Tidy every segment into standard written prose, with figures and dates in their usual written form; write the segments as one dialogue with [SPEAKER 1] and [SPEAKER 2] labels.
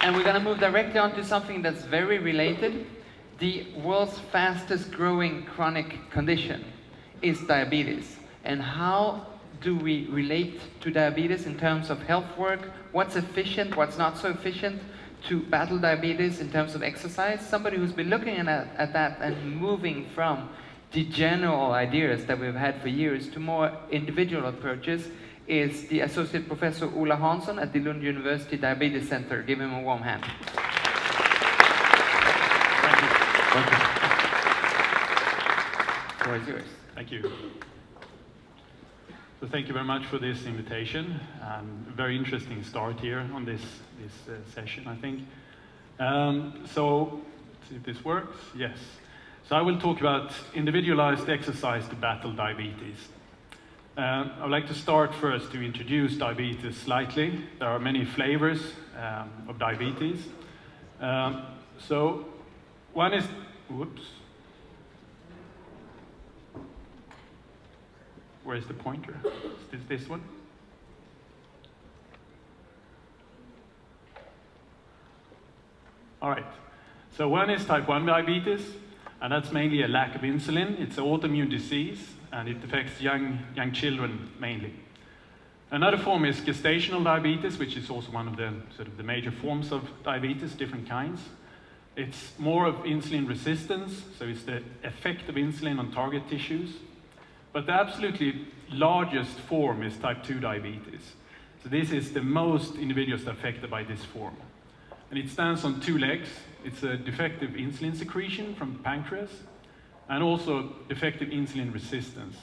[SPEAKER 1] And we're going to move directly on to something that's very related. The world's fastest growing chronic condition is diabetes. And how do we relate to diabetes in terms of health work? What's efficient, what's not so efficient to battle diabetes in terms of exercise? Somebody who's been looking at that and moving from the general ideas that we've had for years to more individual approaches is the Associate Professor Ola Hansson at the Lund University Diabetes Center. Give him a warm hand.
[SPEAKER 2] Thank you.
[SPEAKER 1] Thank you. The floor is yours.
[SPEAKER 2] Thank you. So thank you very much for this invitation. Very interesting start here on this session, I think. So, let's see if this works. Yes. So I will talk about individualized exercise to battle diabetes. I would like to start first to introduce diabetes slightly. There are many flavors of diabetes. So one is, whoops. Where's the pointer? Is this one? All right. So one is type 1 diabetes, and that's mainly a lack of insulin. It's an autoimmune disease, and it affects young children mainly. Another form is gestational diabetes, which is also one of the the major forms of diabetes, different kinds. It's more of insulin resistance, so it's the effect of insulin on target tissues. But the absolutely largest form is type 2 diabetes. So this is the most individuals affected by this form. And it stands on two legs. It's a defective insulin secretion from the pancreas, and also defective insulin resistance.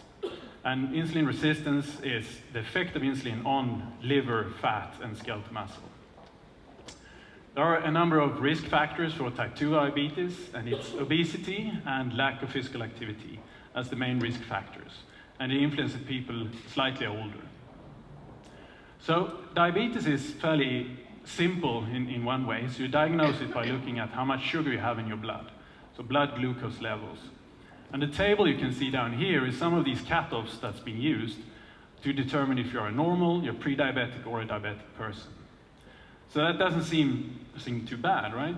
[SPEAKER 2] And insulin resistance is the effect of insulin on liver, fat, and skeletal muscle. There are a number of risk factors for type 2 diabetes, and it's obesity and lack of physical activity as the main risk factors. And they influence people slightly older. So diabetes is fairly simple in one way. So you diagnose it by looking at how much sugar you have in your blood. So blood glucose levels. And the table you can see down here is some of these cutoffs that's been used to determine if you're a normal, you're pre-diabetic, or a diabetic person. So that doesn't seem too bad, right?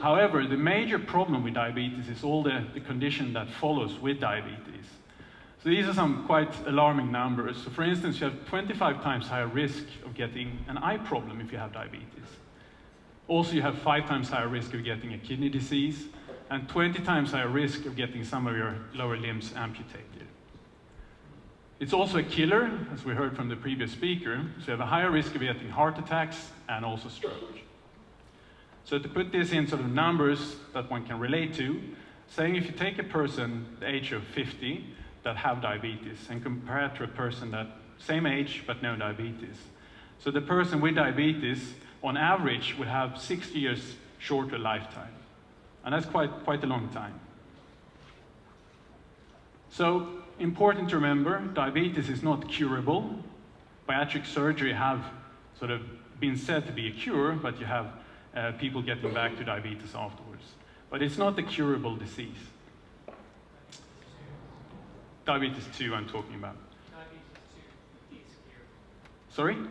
[SPEAKER 2] However, the major problem with diabetes is all the condition that follows with diabetes. So these are some quite alarming numbers. So for instance, you have 25 times higher risk of getting an eye problem if you have diabetes. Also, you have 5 times higher risk of getting a kidney disease, and 20 times higher risk of getting some of your lower limbs amputated. It's also a killer, as we heard from the previous speaker, so you have a higher risk of getting heart attacks and also stroke. So to put this in numbers that one can relate to, saying if you take a person the age of 50 that have diabetes and compare it to a person that same age but no diabetes. So the person with diabetes on average would have 6 years shorter lifetime. And that's quite a long time. So important to remember, diabetes is not curable. Bariatric surgery have been said to be a cure, but you have people getting back to diabetes afterwards. But it's not a curable disease. Diabetes 2 I'm talking about.
[SPEAKER 3] Diabetes 2 is curable.
[SPEAKER 2] Sorry?
[SPEAKER 3] Diabetes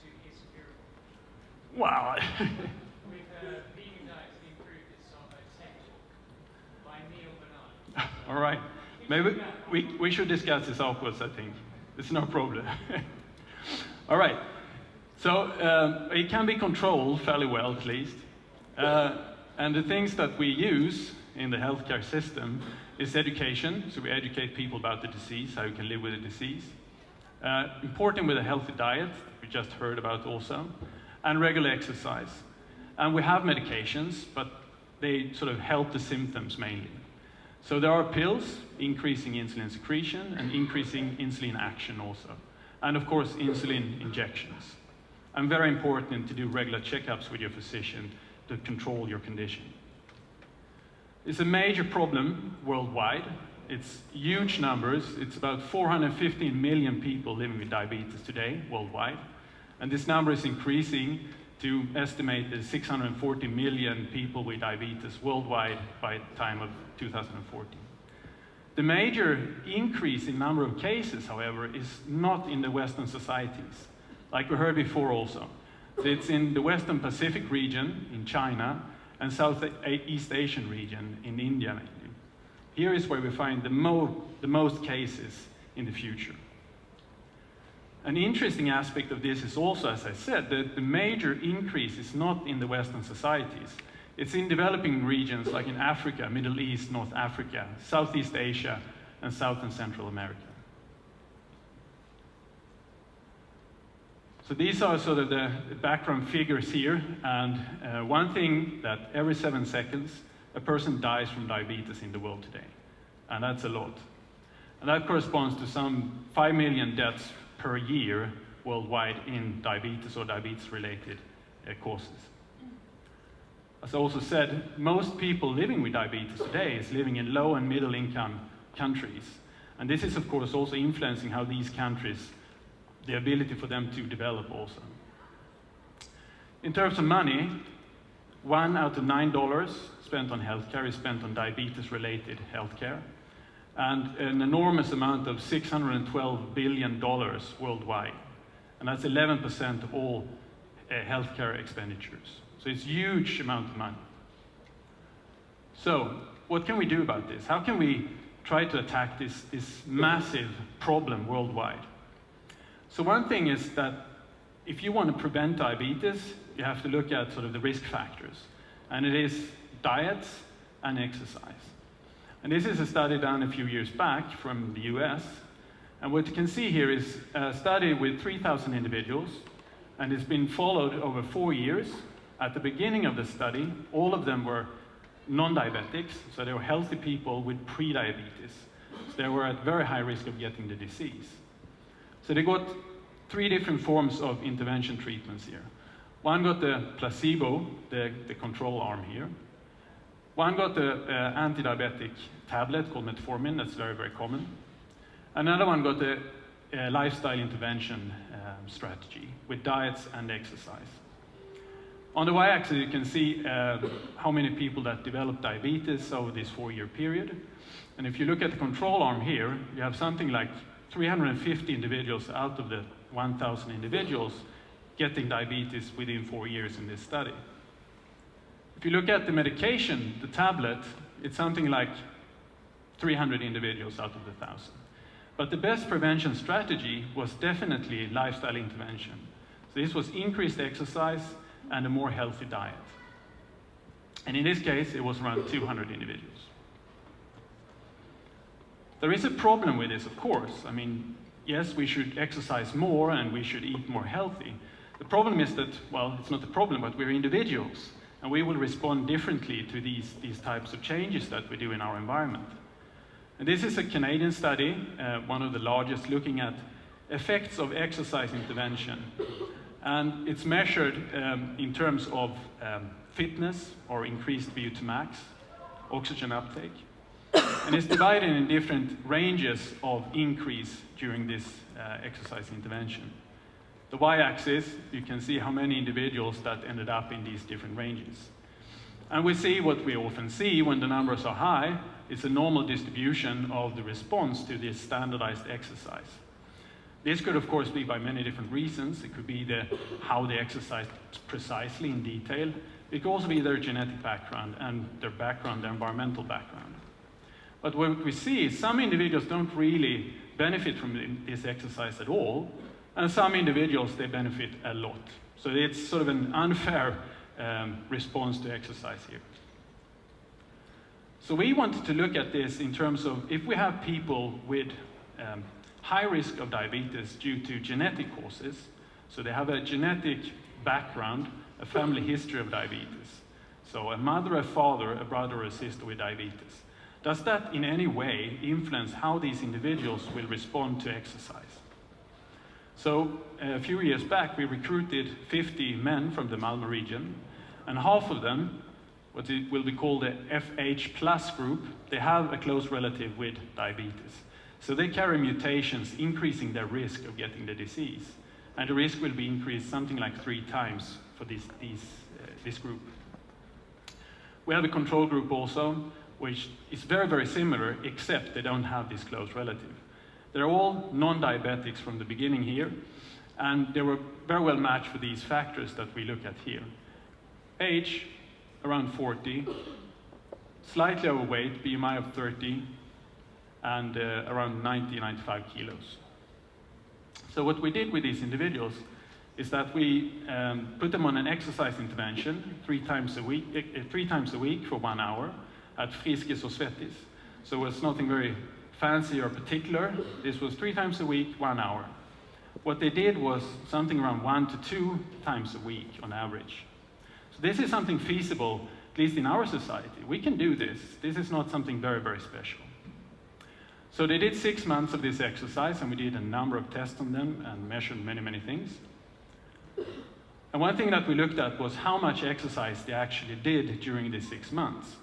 [SPEAKER 3] 2 is curable.
[SPEAKER 2] Wow.
[SPEAKER 3] With vegan diets, the improved is technical by Neil Bernard.
[SPEAKER 2] All right. Maybe we should discuss this afterwards, I think. It's no problem. All right. So it can be controlled fairly well, at least. And the things that we use in the healthcare system is education. So we educate people about the disease, how you can live with the disease. Important with a healthy diet, we just heard about also, and regular exercise. And we have medications, but they help the symptoms mainly. So there are pills, increasing insulin secretion and increasing insulin action also. And of course, insulin injections. And very important to do regular checkups with your physician to control your condition. It's a major problem worldwide. It's huge numbers. It's about 415 million people living with diabetes today worldwide. And this number is increasing to estimate that 640 million people with diabetes worldwide by the time of 2040. The major increase in number of cases, however, is not in the Western societies, like we heard before also. So it's in the Western Pacific region in China and Southeast Asian region in India mainly. Here is where we find the most cases in the future. An interesting aspect of this is also, as I said, that the major increase is not in the Western societies. It's in developing regions like in Africa, Middle East, North Africa, Southeast Asia, and South and Central America. So these are sort of the background figures here, and one thing that every 7 seconds, a person dies from diabetes in the world today, and that's a lot. And that corresponds to some 5 million deaths per year worldwide in diabetes or diabetes-related causes. As I also said, most people living with diabetes today is living in low and middle income countries. And this is, of course, also influencing how these countries, the ability for them to develop also. In terms of money, $1 out of $9 spent on healthcare is spent on diabetes-related healthcare, and an enormous amount of $612 billion worldwide. And that's 11% of all healthcare expenditures. So it's a huge amount of money. So what can we do about this? How can we try to attack this massive problem worldwide? So one thing is that if you want to prevent diabetes, you have to look at sort of the risk factors. And it is diets and exercise. And this is a study done a few years back from the US. And what you can see here is a study with 3,000 individuals, and it's been followed over 4 years. At the beginning of the study, all of them were non-diabetics, so they were healthy people with pre-diabetes. So they were at very high risk of getting the disease. So they got 3 different forms of intervention treatments here. One got the placebo, the control arm here. One got the anti-diabetic tablet called metformin, that's very, very common. Another one got the lifestyle intervention strategy with diets and exercise. On the y-axis, you can see how many people that developed diabetes over this 4-year period. And if you look at the control arm here, you have something like 350 individuals out of the 1,000 individuals getting diabetes within 4 years in this study. If you look at the medication, the tablet, it's something like 300 individuals out of the 1,000. But the best prevention strategy was definitely lifestyle intervention. So this was increased exercise and a more healthy diet. And in this case, it was around 200 individuals. There is a problem with this, of course. I mean, yes, we should exercise more and we should eat more healthy. The problem is that, well, it's not a problem, but we're individuals, and we will respond differently to these types of changes that we do in our environment. And this is a Canadian study, one of the largest, looking at effects of exercise intervention. And it's measured in terms of fitness or increased VO2 max, oxygen uptake. And it's divided in different ranges of increase during this exercise intervention. The y-axis, you can see how many individuals that ended up in these different ranges. And we see what we often see when the numbers are high, it's a normal distribution of the response to this standardized exercise. This could, of course, be by many different reasons. It could be how they exercise precisely in detail. It could also be their genetic background and their background, their environmental background. But what we see is some individuals don't really benefit from this exercise at all, and some individuals, they benefit a lot. So it's sort of an unfair response to exercise here. So we wanted to look at this in terms of if we have people with high risk of diabetes due to genetic causes, so they have a genetic background, a family history of diabetes. So a mother, a father, a brother, or a sister with diabetes. Does that in any way influence how these individuals will respond to exercise? So a few years back, we recruited 50 men from the Malmö region, and half of them, what will be called the FH plus group, they have a close relative with diabetes. So they carry mutations increasing their risk of getting the disease. And the risk will be increased something like 3 times for this group. We have a control group also, which is very, very similar, except they don't have this close relative. They're all non-diabetics from the beginning here, And they were very well matched for these factors that we look at here. Age, around 40, slightly overweight, BMI of 30, and around 90-95 kilos. So what we did with these individuals is that we put them on an exercise intervention 3 times a week for 1 hour at Friskis och Svettis. So it's nothing very fancy or particular. This was 3 times a week, 1 hour. What they did was something around 1 to 2 times a week on average. So this is something feasible, at least in our society. We can do this. This is not something very, very special. So they did 6 months of this exercise, and we did a number of tests on them and measured many, many things. And one thing that we looked at was how much exercise they actually did during these 6 months.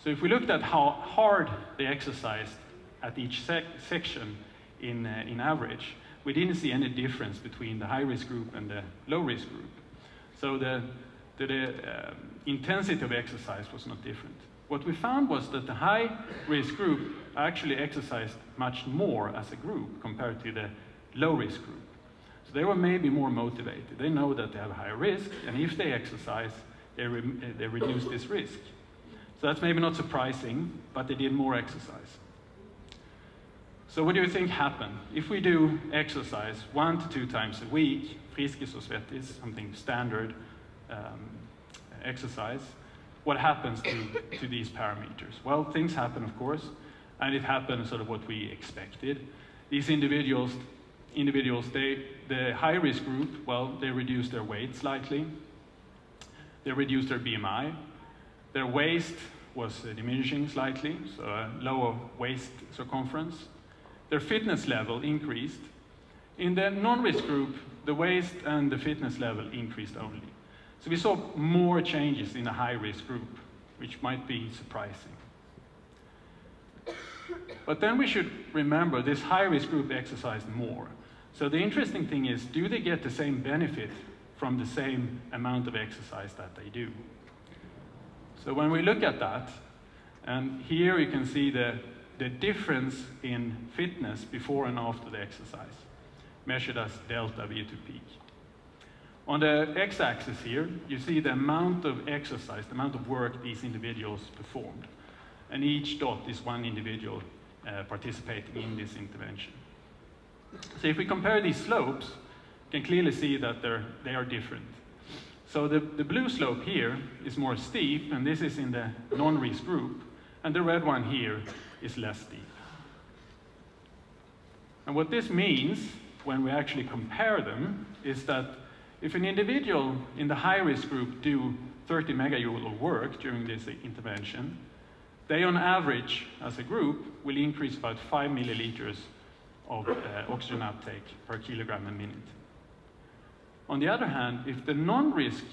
[SPEAKER 2] So if we looked at how hard they exercised at each section in average, we didn't see any difference between the high-risk group and the low-risk group. So the intensity of exercise was not different. What we found was that the high-risk group actually exercised much more as a group compared to the low-risk group. So they were maybe more motivated. They know that they have a higher risk, and if they exercise, they reduce this risk. So that's maybe not surprising, but they did more exercise. So what do you think happened? If we do exercise 1 to 2 times a week, Friskis och Svettis, something standard exercise, what happens to these parameters? Well, things happen, of course, and it happened sort of what we expected. These individuals, the high-risk group, well, they reduced their weight slightly. They reduced their BMI. Their waist was diminishing slightly, so a lower waist circumference. Their fitness level increased. In the non-risk group, the waist and the fitness level increased only. So we saw more changes in the high-risk group, which might be surprising. But then we should remember this high-risk group exercised more. So the interesting thing is, do they get the same benefit from the same amount of exercise that they do? So when we look at that, and here you can see the difference in fitness before and after the exercise, measured as delta V to peak. On the x-axis here, you see the amount of exercise, the amount of work these individuals performed. And each dot is one individual participating in this intervention. So if we compare these slopes, you can clearly see that they are different. So the blue slope here is more steep, and this is in the non-risk group, and the red one here is less steep. And what this means, when we actually compare them, is that if an individual in the high-risk group do 30 megajoule of work during this intervention, they on average, as a group, will increase about 5 milliliters of oxygen uptake per kilogram a minute. On the other hand, if the non-risk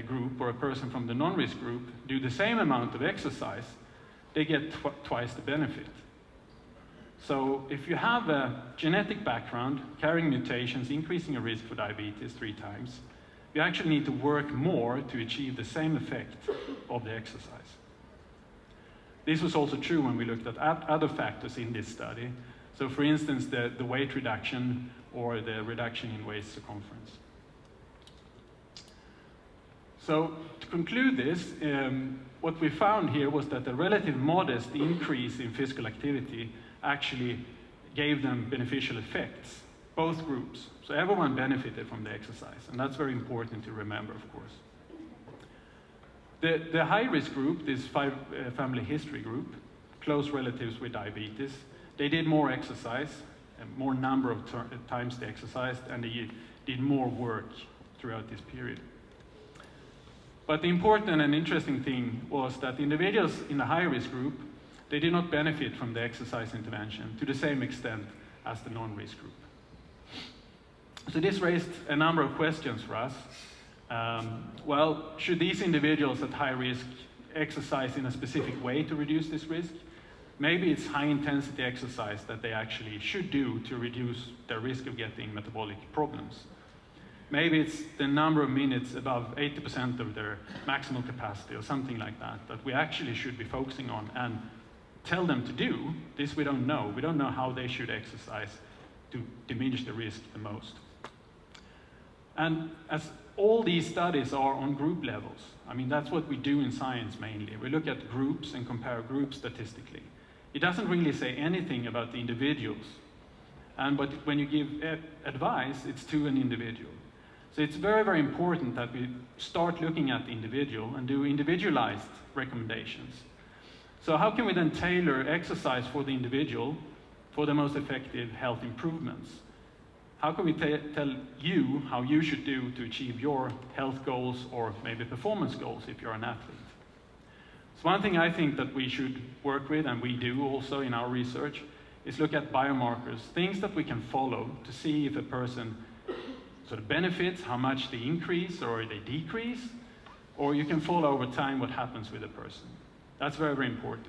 [SPEAKER 2] group, or a person from the non-risk group, do the same amount of exercise, they get twice the benefit. So if you have a genetic background, carrying mutations, increasing your risk for diabetes 3 times, you actually need to work more to achieve the same effect of the exercise. This was also true when we looked at other factors in this study. So for instance, the weight reduction or the reduction in waist circumference. So to conclude this, what we found here was that the relative modest increase in physical activity actually gave them beneficial effects, both groups. So everyone benefited from the exercise, and that's very important to remember, of course. The high-risk group, this family history group, close relatives with diabetes, they did more exercise, more number of times they exercised, and they did more work throughout this period. But the important and interesting thing was that individuals in the high-risk group, they did not benefit from the exercise intervention to the same extent as the non-risk group. So this raised a number of questions for us. Well, should these individuals at high risk exercise in a specific way to reduce this risk? Maybe it's high-intensity exercise that they actually should do to reduce their risk of getting metabolic problems. Maybe it's the number of minutes above 80% of their maximal capacity or something like that that we actually should be focusing on and tell them to do. This we don't know. We don't know how they should exercise to diminish the risk the most. And as all these studies are on group levels, I mean, that's what we do in science mainly. We look at groups and compare groups statistically. It doesn't really say anything about the individuals. But when you give advice, it's to an individual. So it's very, very important that we start looking at the individual and do individualized recommendations. So how can we then tailor exercise for the individual for the most effective health improvements? How can we tell you how you should do to achieve your health goals or maybe performance goals if you're an athlete? So one thing I think that we should work with, and we do also in our research, is look at biomarkers, things that we can follow to see if a person sort of benefits, how much they increase or they decrease, or you can follow over time what happens with a person. That's very, very important.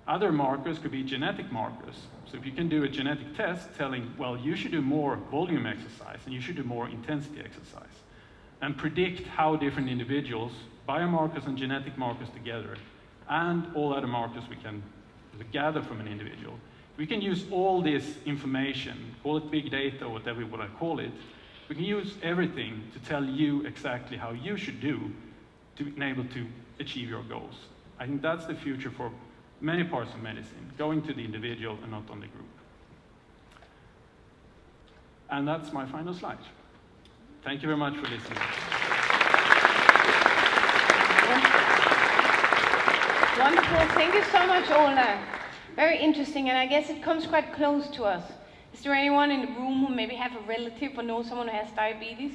[SPEAKER 2] Other markers could be genetic markers. So if you can do a genetic test telling, well, you should do more volume exercise and you should do more intensity exercise, and predict how different individuals, biomarkers and genetic markers together, and all other markers we can gather from an individual. We can use all this information, call it big data or whatever we want to call it. We can use everything to tell you exactly how you should do to be able to achieve your goals. I think that's the future for many parts of medicine, going to the individual and not on the group. And that's my final slide. Thank you very much for listening.
[SPEAKER 4] Wonderful. Thank you so much, Ola. Very interesting, and I guess it comes quite close to us. Is there anyone in the room who maybe have a relative or know someone who has diabetes?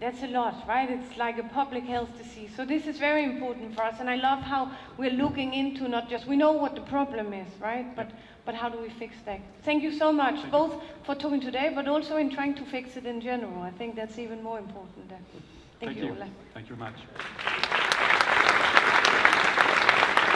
[SPEAKER 4] That's a lot, right? It's like a public health disease. So this is very important for us, and I love how we're looking into not just, we know what the problem is, right? But how do we fix that? Thank you so much, both for talking today, but also in trying to fix it in general. I think that's even more important. Thank you, Ola.
[SPEAKER 2] Thank you very much.